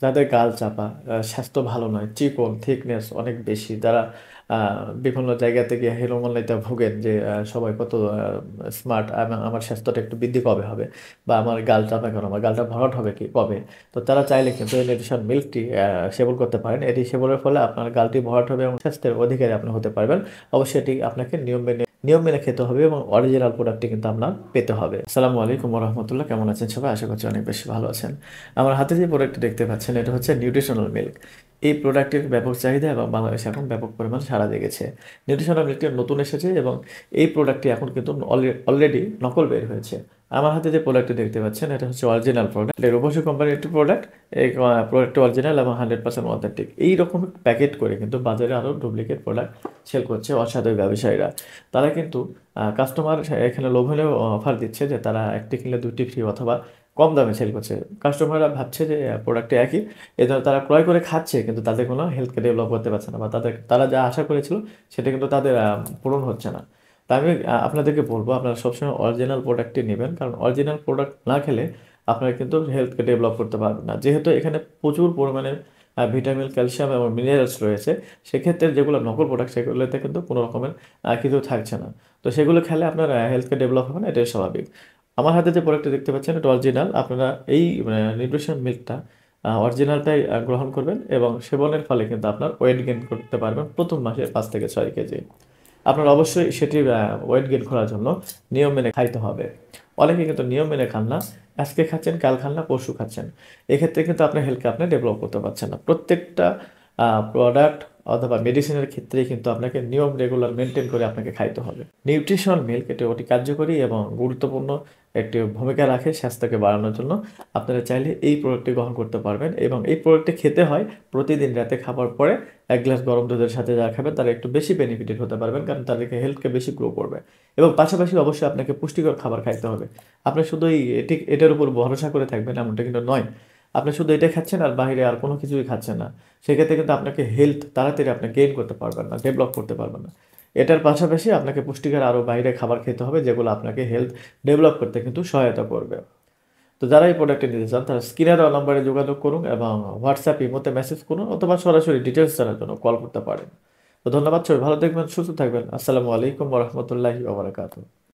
যাদের গাল চাপা, স্বাস্থ্য ভালো নয়, চিকন, থিকনেস অনেক বেশি, যারা আ বিভিন্ন জায়গাতে গিয়ে হেলুমোলাইতে ভোগেন যে সবাই কত স্মার্ট, আমার স্বাস্থ্যটা একটু বৃদ্ধি কবে হবে? বা আমার গাল চাপা কেন? আমার গালটা ভরাট হবে কি কবে? তো তারা চাইলে কিন্তু এই নিউট্রিশন মিল্কটি সেবন করতে পারেন। এটি সেবনের ফলে আপনার গালটি ভরাট হবে এবং স্বাস্থ্যের অধিকারী আপনি হতে পারবেন। অবশ্যই এটি আপনাকে নিয়ম মেনে খেতে হবে এবং অরিজিনাল প্রোডাক্টটি কিন্তু আপনার পেতে হবে। আসসালামু আলাইকুম ওয়া রাহমাতুল্লাহ। কেমন আছেন সবাই? আশা করছি অনেক বেশি ভালো আছেন। আমার হাতে যে প্রোডাক্টটি দেখতে পাচ্ছেন এটা হচ্ছে নিউট্রিশনাল মিল্ক। এই প্রোডাক্টের ব্যাপক চাহিদা এবং বাংলাদেশে এখন ব্যাপক পরিমাণ সাড়া জেগেছে। নিউট্রিশনাল মিল্কটি নতুন এসেছে এবং এই প্রোডাক্টটি এখন কিন্তু অলরেডি নকল বের হয়েছে। আমার হাতে যে প্রোডাক্টটি দেখতে পাচ্ছেন এটা হচ্ছে অরিজিনাল প্রোডাক্ট। এটা রূপসী কোম্পানির একটি প্রোডাক্ট। এই প্রোডাক্টটি অরিজিনাল এবং 100% অথেন্টিক। এইরকম প্যাকেট করে কিন্তু বাজারে আরও ডুপ্লিকেট প্রোডাক্ট সেল করছে অসাধু ব্যবসায়ীরা। তারা কিন্তু কাস্টমার এখানে লোভনীয় অফার দিচ্ছে যে তারা একটি কিনলে দুইটি ফ্রি অথবা কম দামে সেল করছে। কাস্টমাররা ভাবছে যে প্রোডাক্টটি একই, এজন্য তারা ক্রয় করে খাচ্ছে কিন্তু তাদের কোনো হেলথকে ডেভেলপ করতে পারছে না বা তারা যা আশা করেছিল সেটা কিন্তু তাদের পূরণ হচ্ছে না। তাই আমি আপনাদেরকে বলব আপনারা সবসময় অরিজিনাল প্রোডাক্টটি নেবেন, কারণ অরিজিনাল প্রোডাক্ট না খেলে আপনারা কিন্তু হেলথকে ডেভেলপ করতে পারবেন না। যেহেতু এখানে প্রচুর পরিমাণে ভিটামিন, ক্যালসিয়াম এবং মিনারেলস রয়েছে, সেক্ষেত্রে যেগুলো নকল প্রোডাক্ট সেগুলোতে কিন্তু কোনো রকমের কিছু থাকছে না। তো সেগুলো খেলে আপনার হেলথকে ডেভেলপ হবে না, এটাই স্বাভাবিক। আমার হাতে যে প্রোডাক্টটা দেখতে পাচ্ছেন এটা অরিজিনাল। আপনারা এই নিউট্রিশন মিল্কটা অরিজিনালটাই গ্রহণ করবেন এবং সেবনের ফলে কিন্তু আপনার ওয়েট গেইন করতে পারবেন প্রথম মাসে ৫ থেকে ৬ কেজি। আপনার অবশ্যই সেটি ওয়েট গেইন করার জন্য নিয়ম মেনে খাইতে হবে। অনেকে কিন্তু নিয়ম মেনে খান না। আজকে খাচ্ছেন, কাল খান না, পরশু খাচ্ছেন। এক্ষেত্রে কিন্তু আপনার হেলথকে আপনি ডেভেলপ করতে পারছেন না। প্রত্যেকটা প্রোডাক্ট অথবা মেডিসিনের ক্ষেত্রেই কিন্তু আপনাকে নিয়ম রেগুলার মেনটেন করে আপনাকে খাইতে হবে। নিউট্রিশন মিল্ক এটি অতি কার্যকরী এবং গুরুত্বপূর্ণ একটি ভূমিকা রাখে স্বাস্থ্যকে বাড়ানোর জন্য। আপনারা চাইলে এই প্রোডাক্টটি গ্রহণ করতে পারবেন এবং এই প্রোডাক্টটি খেতে হয় প্রতিদিন রাতে খাবার পরে ১ গ্লাস গরম দুধের সাথে যারা খাবেন তারা একটু বেশি বেনিফিটেড হতে পারবেন, কারণ তাদেরকে হেলথকে বেশি গ্রো করবে এবং পাশাপাশি অবশ্যই আপনাকে পুষ্টিকর খাবার খাইতে হবে। আপনি শুধু এটার উপর ভরসা করে থাকবেন এমনটা কিন্তু নয়। আপনি শুধু এটা খাচ্ছেন আর বাহিরে আর কোনো কিছুই খাচ্ছেন না। সেক্ষেত্রে কিন্তু আপনাকে হেলথ তাড়াতাড়ি আপনি গেইন করতে পারবেন না, ডেভেলপ করতে পারবেন না। এটার পাশাপাশি আপনাকে পুষ্টিকর আরও বাইরে খাবার খেতে হবে যেগুলো আপনাকে হেলথ ডেভেলপ করতে কিন্তু সহায়তা করবে। তো যারা এই প্রোডাক্টটি নিতে চান তারা স্ক্রিনে দেওয়া নম্বরে যোগাযোগ করুন এবং হোয়াটসঅ্যাপ, ইমোতে মেসেজ করুন অথবা সরাসরি ডিটেইলস জানার জন্য কল করতে পারেন। তো ধন্যবাদ, সবাই ভালো থাকবেন, সুস্থ থাকবেন। আসসালামু আলাইকুম ওয়া রাহমাতুল্লাহি ওয়া বারাকাতুহু।